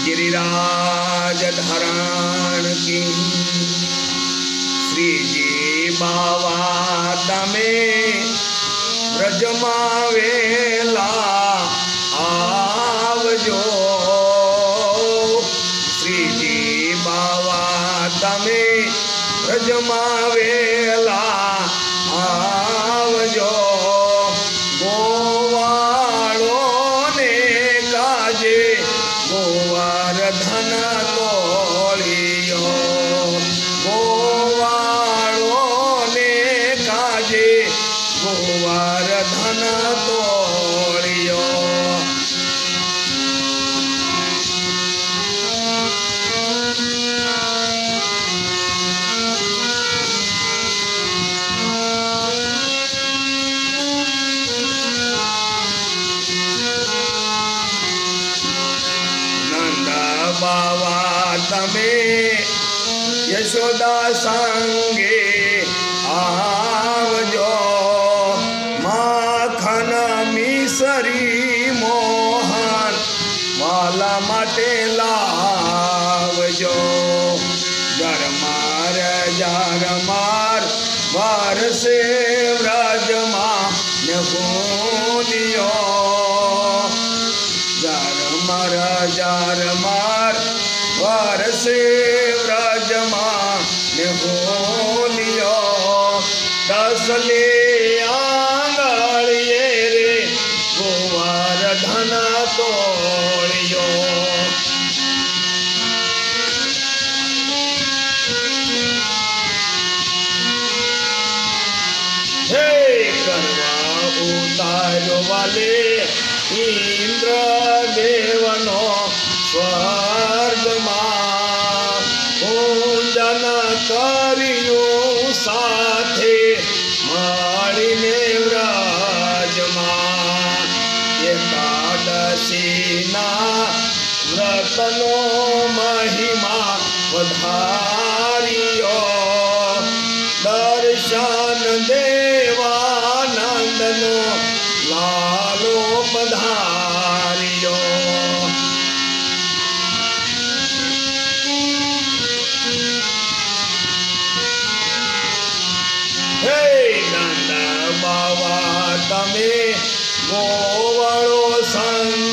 गिरिराज धारण की। श्रीजी बावा तमे व्रजમાં વેલા આવજો। શ્રીજી બાવા તમે વ્રજમાં વેલા આવજો। ગોવાળોને કાજે ગોવર્ધન તોળિયો। ગોવાળોને કાજે ગોવર્ધન તોળિયો। बावा तमे यशोदा संगे आवजो। माखन मिसरी मोहन वाला माटे लावजो। जरमार जरमार वारसे व्रजमा नेहुलियो। जरमार जरमार वारसे व्रजमा नेहुलियो। दसले आंगळिये रे गोवर्धन तोळियो। हे करवा उतारो वाले इंद्र देवनो स्वर्गમાં પૂજન કર્યું સાથે મળીને વ્રજમાં। એકાદશીના વ્રતનો મહિમા વધાર્યો। દર્શન દેવાનંદનો લાલો પધાર્યો। હે નંદ બાવા તમે ગોવાળો સંગ